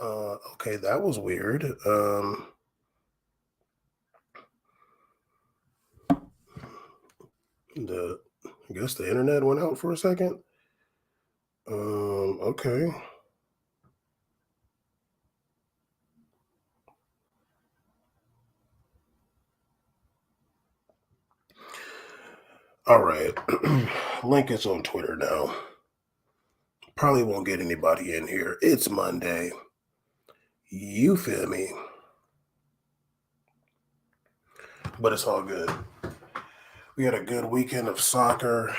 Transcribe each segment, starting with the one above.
Okay, that was weird. The I guess the internet went out for a second. Okay. All right. Link is on Twitter now. Probably won't get anybody in here. It's Monday. You feel me? But it's all good. We had a good weekend of soccer.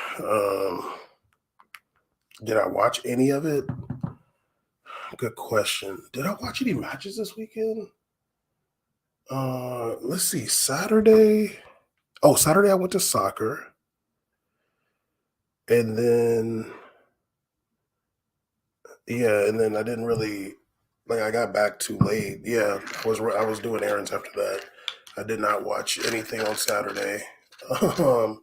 Did I watch any of it? Good question. Did I watch any matches this weekend? Let's see. Saturday. Oh, Saturday I went to soccer. And then I didn't really like I got back too late. Yeah, I was doing errands after that. I did not watch anything on Saturday. Um,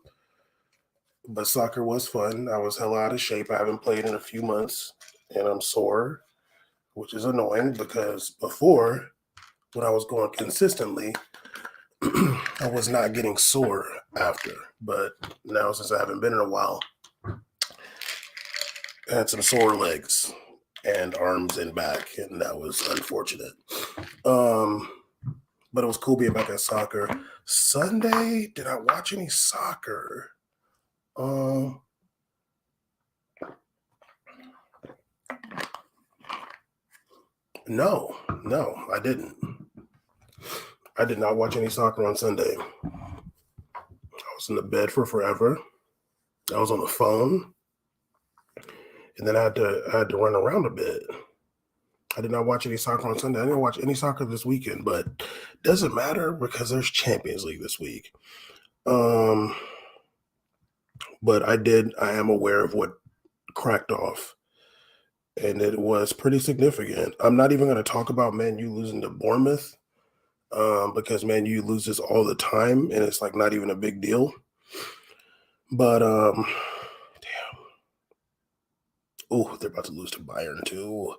but soccer was fun. I was hella out of shape. I haven't played in a few months and I'm sore, which is annoying because before when I was going consistently, I was not getting sore after. But now since I haven't been in a while, I had some sore legs and arms and back, and that was unfortunate. Um, but it was cool being back at soccer. Sunday, did I watch any soccer? Um, no, I didn't. I did not watch any soccer on Sunday. I was in the bed for forever. I was on the phone, and then I had to run around a bit. I did not watch any soccer on Sunday. I didn't watch any soccer this weekend, but doesn't matter because there's Champions League this week. Um, but I am aware of what cracked off, and it was pretty significant. I'm not even going to talk about Man U losing to Bournemouth because Man U loses all the time, and it's like not even a big deal. But oh, they're about to lose to Bayern too.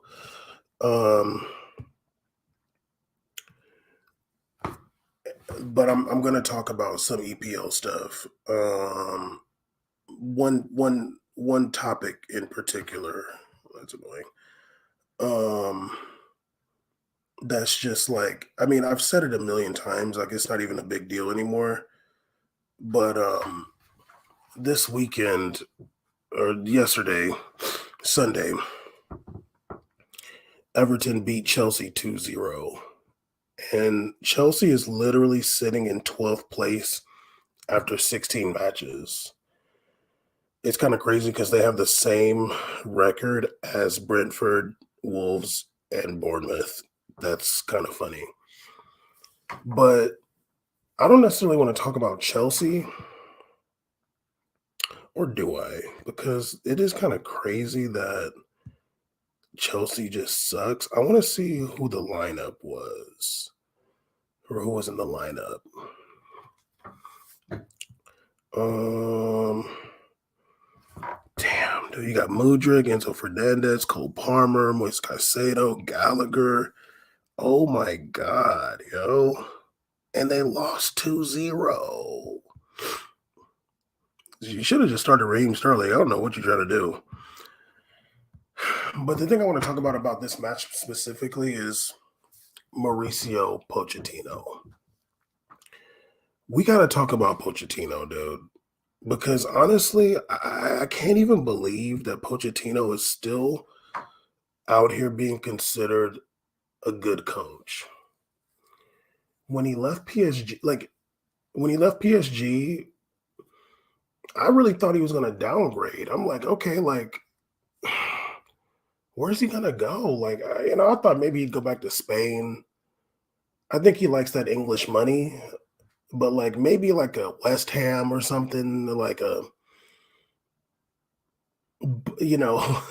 Um, but I'm going to talk about some EPL stuff. One topic in particular. That's annoying. Um, that's just like I mean I've said it a million times. Like it's not even a big deal anymore. But this weekend or yesterday, Sunday, Everton beat Chelsea 2-0. And Chelsea is literally sitting in 12th place after 16 matches. It's kind of crazy because they have the same record as Brentford, Wolves, and Bournemouth. That's kind of funny. But I don't necessarily want to talk about Chelsea, or do I? Because it is kind of crazy that Chelsea just sucks. I want to see who the lineup was or who was in the lineup. Um, Damn, dude, you got Mudryk, Enzo Fernandez, Cole Palmer, Moise Caicedo, Gallagher. Oh my God, yo. And they lost 2-0. You should have just started Raheem Sterling. I don't know what you're trying to do. But the thing I want to talk about this match specifically is Mauricio Pochettino. We got to talk about Pochettino, dude. Because honestly, I can't even believe that Pochettino is still out here being considered a good coach. When he left PSG, I really thought he was going to downgrade. I'm like, okay, like, where's he going to go? Like, I thought maybe he'd go back to Spain. I think he likes that English money, but like maybe like a West Ham or something, like you know,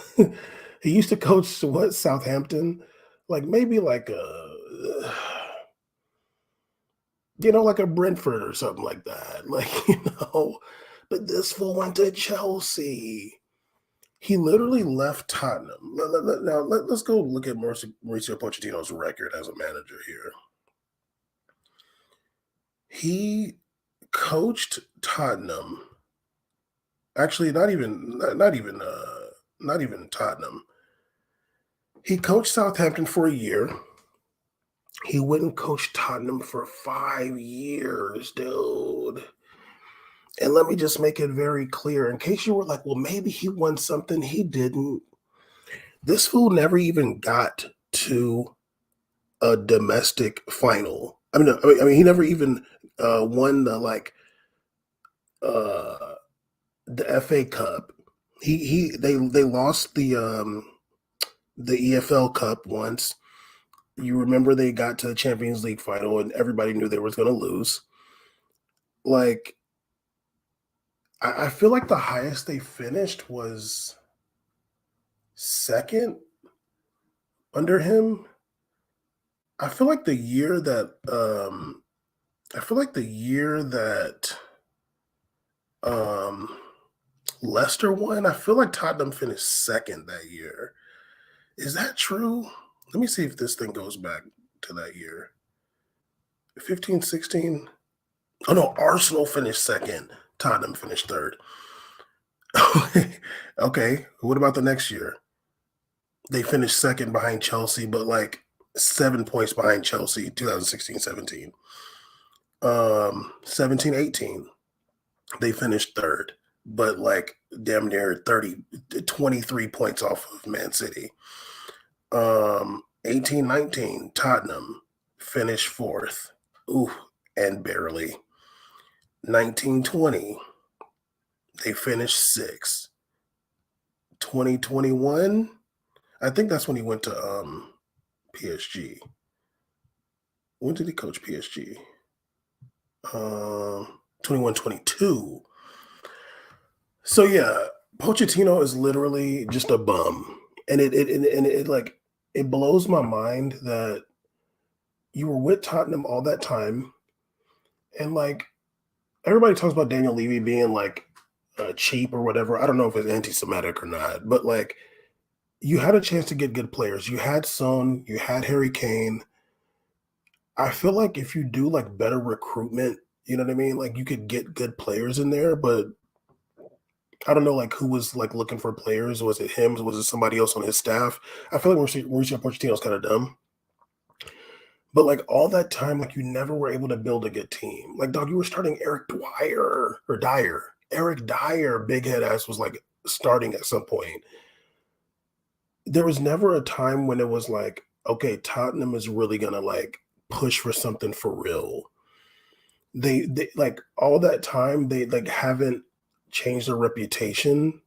he used to coach what Southampton, like maybe like a like a Brentford or something like that, like. But this fool went to Chelsea. He literally left Tottenham. Let's go look at Mauricio Pochettino's record as a manager here. He coached Tottenham. Actually, not even Tottenham. He coached Southampton for a year. He went and coached Tottenham for 5 years, dude. And let me just make it very clear, in case you were like, well, maybe he won something. He didn't. This fool never even got to a domestic final. I mean, he never even won the FA Cup. They lost the EFL Cup once. You remember they got to the Champions League final and everybody knew they was going to lose. Like, I feel like the highest they finished was second under him. I feel like the year that Leicester won, I feel like Tottenham finished second that year. Is that true? Let me see if this thing goes back to that year. 15, 16. Oh no, Arsenal finished second. Tottenham finished third. Okay, what about the next year? They finished second behind Chelsea, but like 7 points behind Chelsea, 2016-17. 17-18, they finished third, but like damn near 23 points off of Man City. 18-19, Tottenham finished fourth. Ooh, and barely. 19-20, they finished sixth. 2021, I think that's when he went to PSG. When did he coach PSG? 21-22. So yeah, Pochettino is literally just a bum, and it blows my mind that you were with Tottenham all that time, and like everybody talks about Daniel Levy being like cheap or whatever. I don't know if it's anti-Semitic or not, but like you had a chance to get good players. You had Son, you had Harry Kane. I feel like if you do like better recruitment, you know what I mean? Like you could get good players in there, but I don't know like who was like looking for players. Was it him? Was it somebody else on his staff? I feel like Mauricio Pochettino's kind of dumb. But like all that time, like you never were able to build a good team. Like dog, you were starting Eric Dyer. Eric Dyer, big head ass, was like starting at some point. There was never a time when it was like, okay, Tottenham is really gonna like push for something for real. They like all that time they like haven't changed their reputation,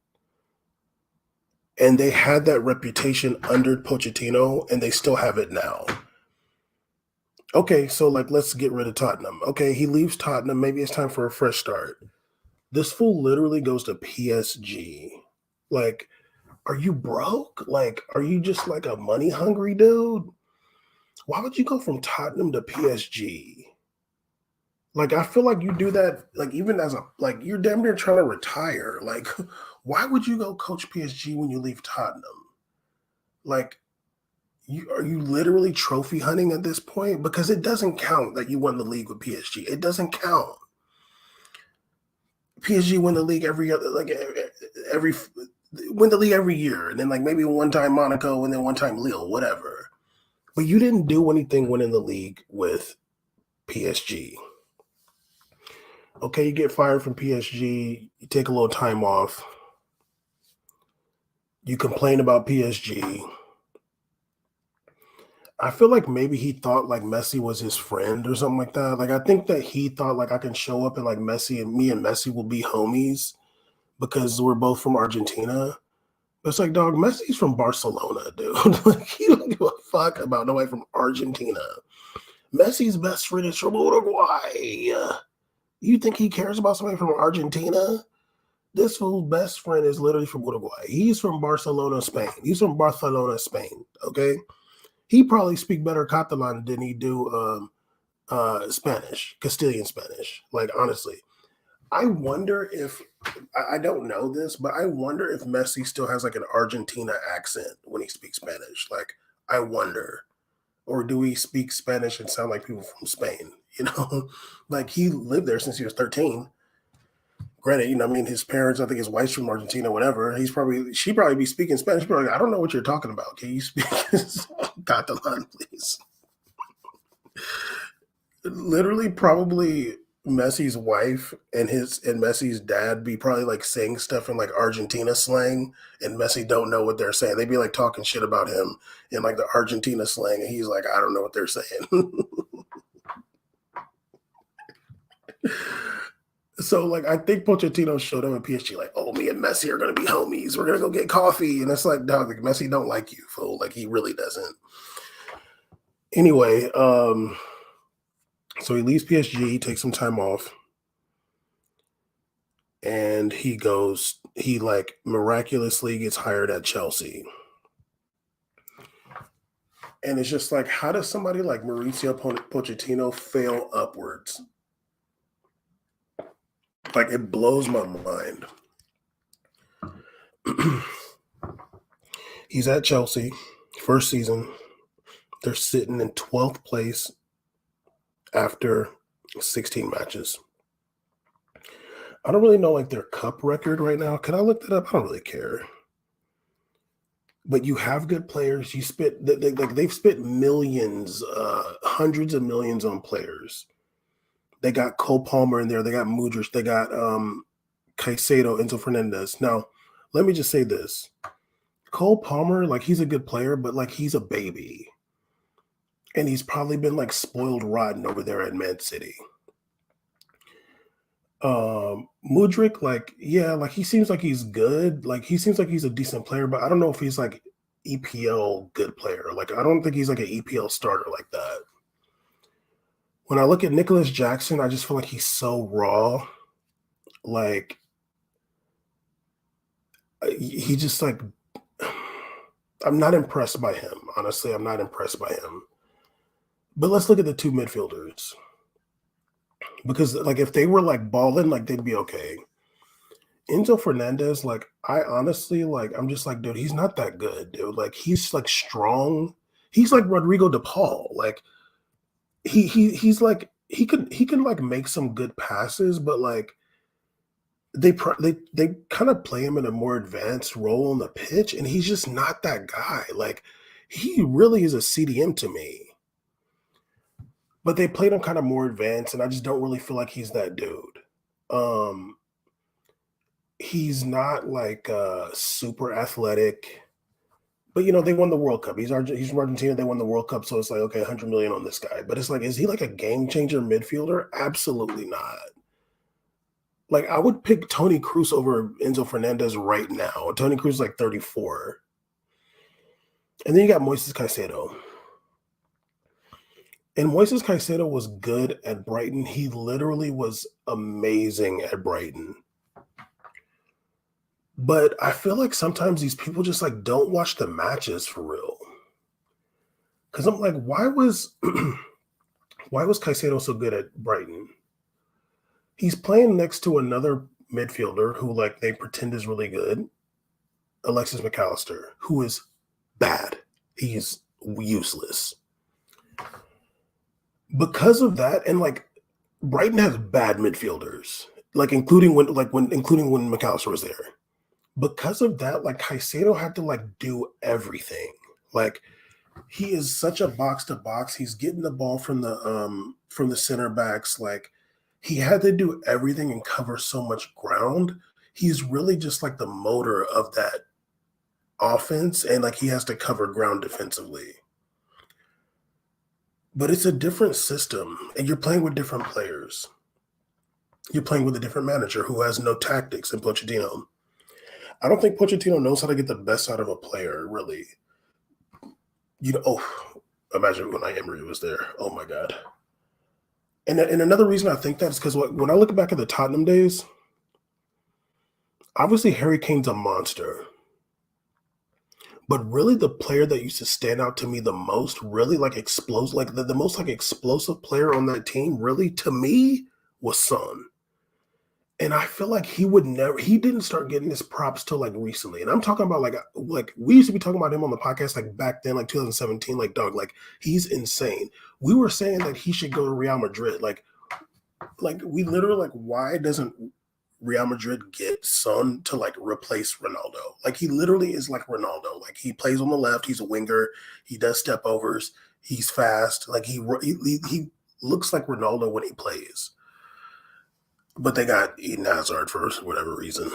and they had that reputation under Pochettino, and they still have it now. Okay, so like let's get rid of Tottenham. Okay, he leaves Tottenham. Maybe it's time for a fresh start. This fool literally goes to PSG. Like, are you broke? Like, are you just like a money hungry dude? Why would you go from Tottenham to PSG? Like, I feel like you do that, like, even as like, you're damn near trying to retire. Like, why would you go coach PSG when you leave Tottenham? Like, are you literally trophy hunting at this point? Because it doesn't count that you won the league with PSG. It doesn't count. PSG win the league every year, and then like maybe one time Monaco, and then one time Lille, whatever. But you didn't do anything winning the league with PSG. Okay, you get fired from PSG, you take a little time off, you complain about PSG. I feel like maybe he thought like Messi was his friend or something like that. Like I think that he thought like I can show up and like Messi and me and Messi will be homies because we're both from Argentina. But it's like, dog, Messi's from Barcelona, dude. Like he don't give a fuck about nobody from Argentina. Messi's best friend is from Uruguay. You think he cares about somebody from Argentina? This fool's best friend is literally from Uruguay. He's from Barcelona, Spain. He's from Barcelona, Spain. Okay, he probably speak better Catalan than he do Spanish, Castilian Spanish. Like honestly, I wonder if I don't know this, but I wonder if Messi still has like an Argentina accent when he speaks Spanish. Like, I wonder, or do he speak Spanish and sound like people from Spain? You know, like he lived there since he was 13. Granted, I mean, his parents, I think his wife's from Argentina, whatever. She probably be speaking Spanish. Probably, I don't know what you're talking about. Can you speak Catalan, please? Literally, probably Messi's wife and Messi's dad be probably like saying stuff in like Argentina slang, and Messi don't know what they're saying. They be like talking shit about him in like the Argentina slang, and he's like, I don't know what they're saying. So like I think Pochettino showed up at PSG like, oh, me and Messi are gonna be homies. We're gonna go get coffee, and it's like, dog, like Messi don't like you, fool. Like he really doesn't. Anyway, so he leaves PSG, he takes some time off, and he like miraculously gets hired at Chelsea. And it's just like, how does somebody like Mauricio Pochettino fail upwards? Like it blows my mind. He's at Chelsea, first season. They're sitting in 12th place after 16 matches. I don't really know like their cup record right now. Can I look that up? I don't really care. But you have good players. They've spent millions, hundreds of millions on players. They got Cole Palmer in there. They got Mudryk. They got Caicedo, Enzo Fernandez. Now, let me just say this: Cole Palmer, like he's a good player, but like he's a baby, and he's probably been like spoiled rotten over there at Man City. Mudryk, like, yeah, like he seems like he's good. Like he seems like he's a decent player, but I don't know if he's like EPL good player. Like I don't think he's like an EPL starter like that. When I look at Nicholas Jackson, I just feel like he's so raw. Like he just like I'm not impressed by him. Honestly, I'm not impressed by him. But let's look at the two midfielders. Because like if they were like balling, like they'd be okay. Enzo Fernandez, like I honestly like I'm just like, dude, he's not that good, dude. Like he's like strong. He's like Rodrigo De Paul. Like he's like he can like make some good passes, but like they kind of play him in a more advanced role on the pitch, and he's just not that guy. Like he really is a CDM to me. But they played him kind of more advanced, and I just don't really feel like he's that dude. Um, he's not like super athletic, but they won the World Cup. He's from Argentina. They won the World Cup, so it's like okay, 100 million on this guy. But it's like, is he like a game changer midfielder? Absolutely not. Like I would pick Tony Cruz over Enzo Fernandez right now. Tony Cruz is like 34, and then you got Moises Caicedo. And Moises Caicedo was good at Brighton. He literally was amazing at Brighton. But I feel like sometimes these people just like don't watch the matches for real. Because I'm like, why was Caicedo so good at Brighton? He's playing next to another midfielder who like they pretend is really good, Alexis McAllister, who is bad. He's useless. Because of that, and like Brighton has bad midfielders, like including when McAllister was there. Because of that, like Caicedo had to like do everything. Like he is such a box to box. He's getting the ball from the center backs. Like he had to do everything and cover so much ground. He's really just like the motor of that offense, and like he has to cover ground defensively. But it's a different system, and you're playing with different players. You're playing with a different manager who has no tactics in Pochettino. I don't think Pochettino knows how to get the best out of a player, really. Imagine when Emery was there. Oh my God. And another reason I think that is because when I look back at the Tottenham days, obviously Harry Kane's a monster. But really the player that used to stand out to me the most, really like explosive, like the most like explosive player on that team, really to me was Son. And I feel like he didn't start getting his props till like recently. And I'm talking about like we used to be talking about him on the podcast like back then, like 2017, like dog, like he's insane. We were saying that he should go to Real Madrid. Like we literally like, why doesn't Real Madrid get Son to like replace Ronaldo? Like he literally is like Ronaldo. Like he plays on the left, he's a winger, he does step overs, he's fast. Like he looks like Ronaldo when he plays. But they got Eden Hazard for whatever reason.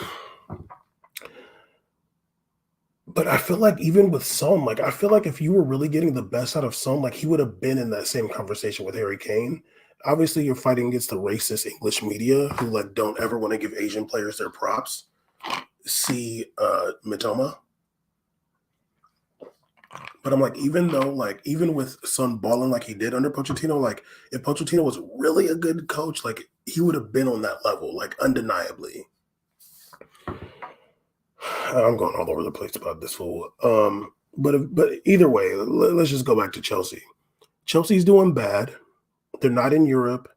But I feel like even with Son, like I feel like if you were really getting the best out of Son, like he would have been in that same conversation with Harry Kane. Obviously, you're fighting against the racist English media who like don't ever want to give Asian players their props. See Mitoma. But I'm like, even with Son balling like he did under Pochettino, like if Pochettino was really a good coach, like he would have been on that level, like undeniably. I'm going all over the place about this fool. But either way, let's just go back to Chelsea. Chelsea's doing bad. They're not in Europe.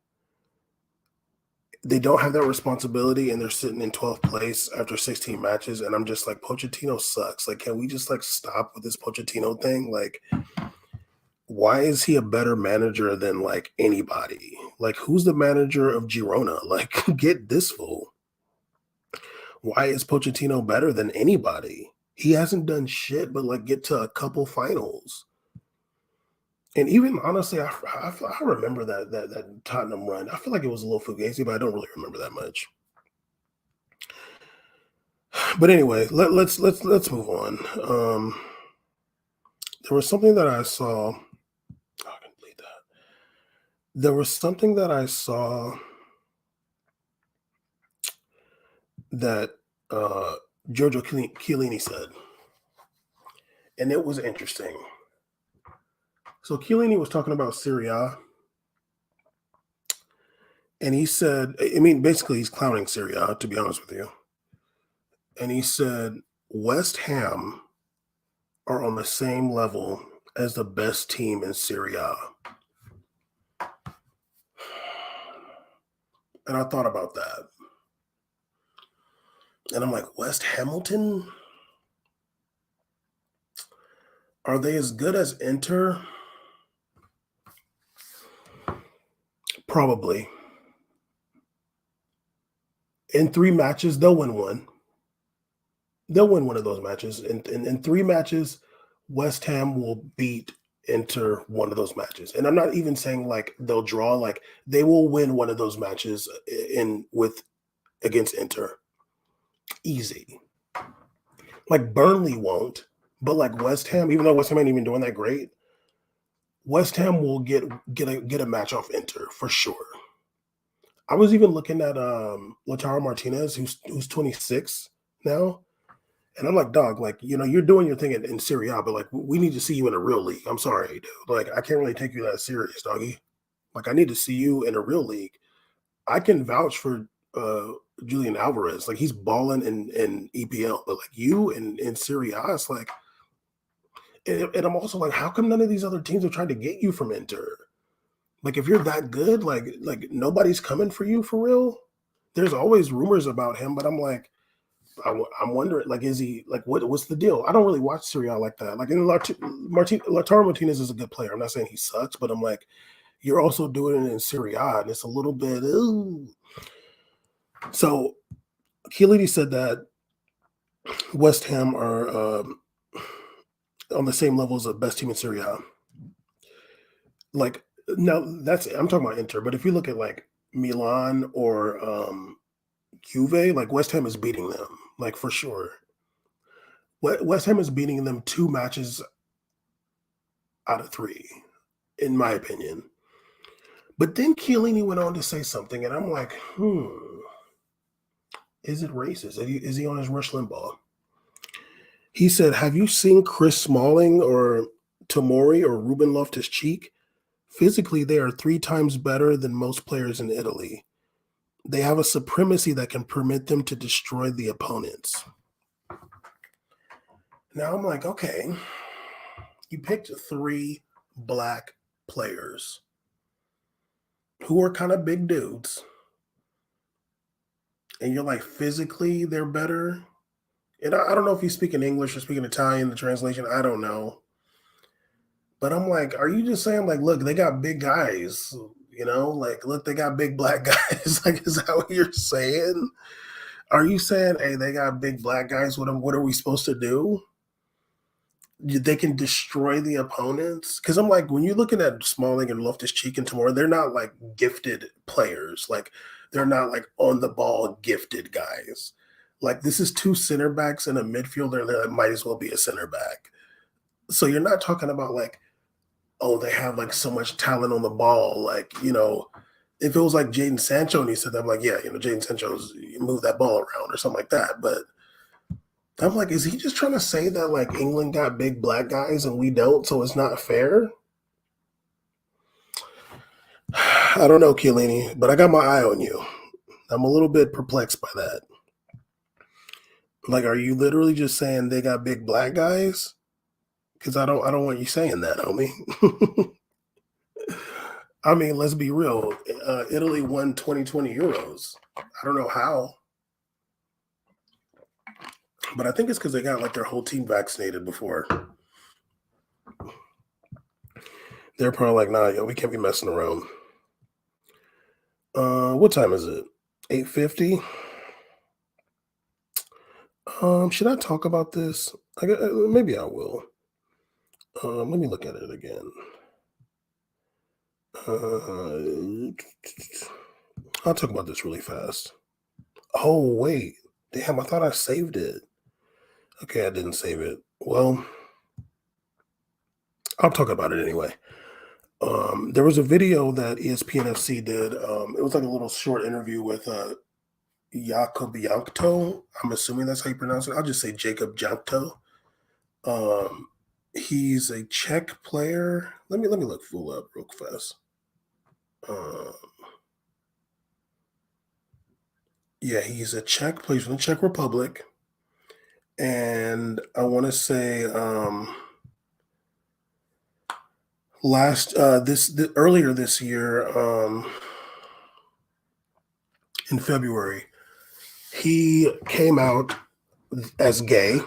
They don't have that responsibility, and they're sitting in 12th place after 16 matches. And I'm just like, Pochettino sucks. Like, can we just like stop with this Pochettino thing? Like, why is he a better manager than like anybody? Like, who's the manager of Girona? Like, get this fool. Why is Pochettino better than anybody? He hasn't done shit but like get to a couple finals. And even honestly, I remember that Tottenham run. I feel like it was a little fugazi, but I don't really remember that much. But anyway, let's move on. There was something that I saw. Oh, I can delete that. There was something that I saw that Giorgio Chiellini said, and it was interesting. So Chiellini was talking about Serie A, and he said, I mean, basically he's clowning Serie A, to be honest with you. And he said, West Ham are on the same level as the best team in Serie A. And I thought about that. And I'm like, West Hamilton? Are they as good as Inter? Probably. In 3 matches, they'll win one. They'll win one of those matches. In 3 matches, West Ham will beat Inter one of those matches. And I'm not even saying like they'll draw, like they will win one of those matches against Inter. Easy. Like Burnley won't, but like West Ham, even though West Ham ain't even doing that great, West Ham will get a match off Inter for sure. I was even looking at Lautaro Martinez, who's 26 now, and I'm like, dog, like you're doing your thing in Serie A, but like we need to see you in a real league. I'm sorry, dude. Like I can't really take you that serious, doggy. Like I need to see you in a real league. I can vouch for Julian Alvarez. Like he's balling in EPL, but like you in Serie A, it's like, and I'm also like, how come none of these other teams are trying to get you from Inter? Like if you're that good, like nobody's coming for you for real. There's always rumors about him, but I'm like, I'm wondering, like, is he like what's the deal? I don't really watch Serie A like that. Like, Lautaro Martinez is a good player. I'm not saying he sucks, but I'm like, you're also doing it in Serie A, and it's a little bit. Ooh. So, Chiellini said that West Ham are on the same level as the best team in Serie A. Like, now I'm talking about Inter, but if you look at like Milan or Juve, like West Ham is beating them, like for sure. West Ham is beating them 2 matches out of 3, in my opinion. But then Chiellini went on to say something, and I'm like, is it racist? Is he on his Rush Limbaugh? He said, have you seen Chris Smalling or Tomori or Ruben Loftus-Cheek? Physically, they are 3 times better than most players in Italy. They have a supremacy that can permit them to destroy the opponents. Now I'm like, okay, you picked 3 black players who are kind of big dudes. and you're like physically they're better. And I don't know if he's speaking English or speaking Italian, the translation, I don't know. But I'm like, are you just saying like, look, they got big guys, like look, they got big black guys. Like, is that what you're saying? Are you saying, hey, they got big black guys with them? What are we supposed to do? They can destroy the opponents. Because I'm like, when you're looking at Smalling and Loftus Cheek and Tamora, they're not like gifted players. Like they're not like on the ball gifted guys. Like this is two center backs and a midfielder that might as well be a center back. So you're not talking about like, oh, they have like so much talent on the ball. Like, if it was like Jadon Sancho and he said that, I'm like, yeah, Jadon Sancho's move that ball around or something like that. But I'm like, is he just trying to say that like England got big black guys and we don't, so it's not fair? I don't know, Chiellini, but I got my eye on you. I'm a little bit perplexed by that. Like, are you literally just saying they got big black guys? Because I don't want you saying that, homie. I mean, let's be real. Italy won 2020 Euros. I don't know how, but I think it's because they got like their whole team vaccinated before. They're probably like, nah, yo, we can't be messing around. What time is it? 8:50. Should I talk about this? Maybe I will. Let me look at it again. I'll talk about this really fast. Oh wait, damn! I thought I saved it. Okay, I didn't save it. Well, I'll talk about it anyway. There was a video that ESPN FC did. It was like a little short interview with Jakob Jankto. I'm assuming that's how you pronounce it. I'll just say Jakob Jankto. He's a Czech player. Let me look full up real fast. Yeah, he's a Czech, plays from the Czech Republic, and I want to say earlier this year, in February, he came out as gay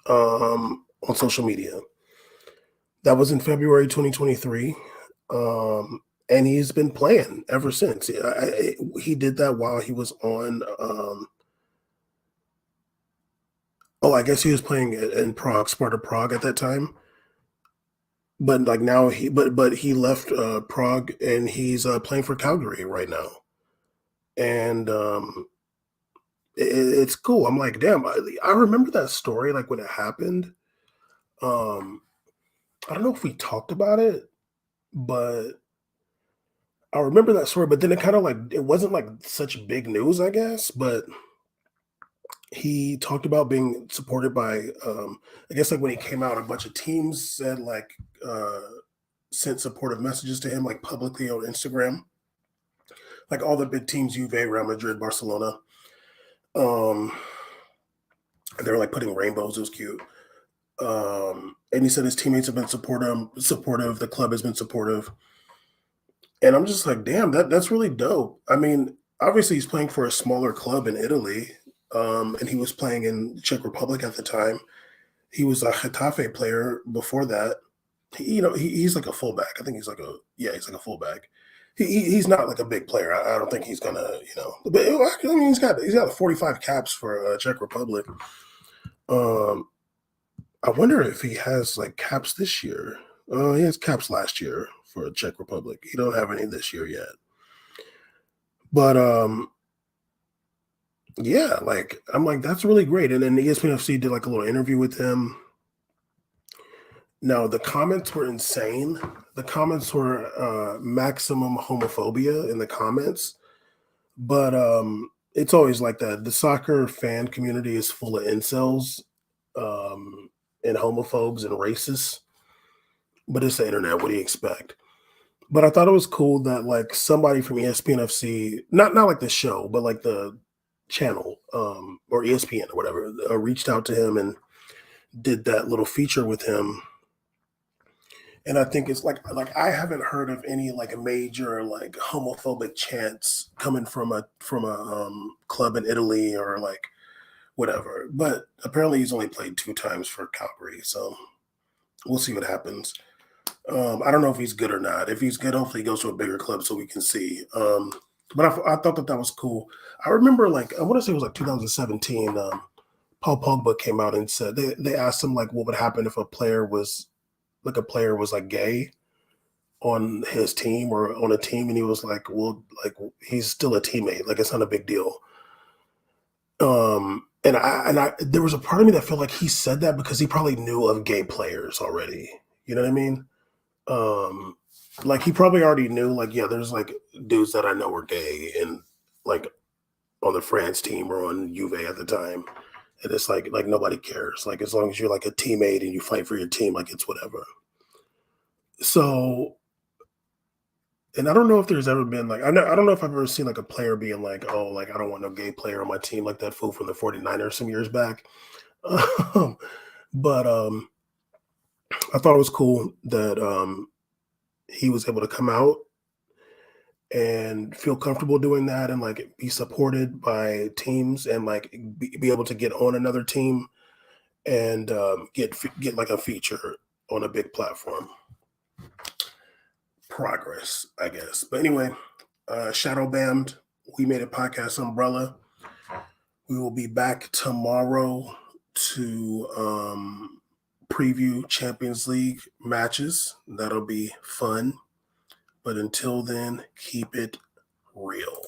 on social media. That was in February 2023. And he's been playing ever since. He did that while he was on. I guess he was playing in Prague, Sparta Prague at that time. But like now but he left Prague and he's playing for Calgary right now. And it's cool. I'm like, damn, I remember that story like when it happened. I don't know if we talked about it, but I remember that story. But then it kind of like it wasn't like such big news, I guess. But he talked about being supported by, I guess like when he came out, a bunch of teams said like sent supportive messages to him like publicly on Instagram, like all the big teams, Juve, Real Madrid, Barcelona. They were like putting rainbows. It was cute. And he said his teammates have been supportive. The club has been supportive. And I'm just like, damn, that's really dope. I mean, obviously he's playing for a smaller club in Italy, and he was playing in Czech Republic at the time. He was a Getafe player before that. He's like a fullback. I think he's like a fullback. He's not like a big player. I don't think he's gonna, But I mean, he's got 45 caps for Czech Republic. I wonder if he has like caps this year. He has caps last year for Czech Republic. He don't have any this year yet. But yeah, like I'm like that's really great. And then ESPN FC did like a little interview with him. Now the comments were insane. The comments were maximum homophobia in the comments. But it's always like that. The soccer fan community is full of incels, and homophobes and racists. But it's the internet. What do you expect? But I thought it was cool that like somebody from ESPN FC, not like the show, but like the channel, or ESPN or whatever, reached out to him and did that little feature with him. And I think it's like I haven't heard of any like major like homophobic chants coming from a club in Italy or like whatever. But apparently he's only played 2 times for Calgary, so we'll see what happens. I don't know if he's good or not. If he's good, hopefully he goes to a bigger club so we can see. But I thought that was cool. I remember like I want to say it was like 2017. Paul Pogba came out and said they asked him like what would happen if a player was like gay on his team or on a team, and he was like, well, like he's still a teammate. Like it's not a big deal. And I there was a part of me that felt like he said that because he probably knew of gay players already. You know what I mean? Um, like he probably already knew, like, yeah, there's like dudes that I know are gay and like on the France team or on Juve at the time. And it's like nobody cares. Like as long as you're like a teammate and you fight for your team, like it's whatever. So, and I don't know if there's ever been like I don't know if I've ever seen like a player being like, oh, like I don't want no gay player on my team, like that fool from the 49ers some years back. Um, but I thought it was cool that he was able to come out and feel comfortable doing that and like be supported by teams and like be able to get on another team and get like a feature on a big platform. Progress, I guess. But anyway, Shadowbammed, We Made a Podcast umbrella. We will be back tomorrow to preview Champions League matches. That'll be fun. But until then, keep it real.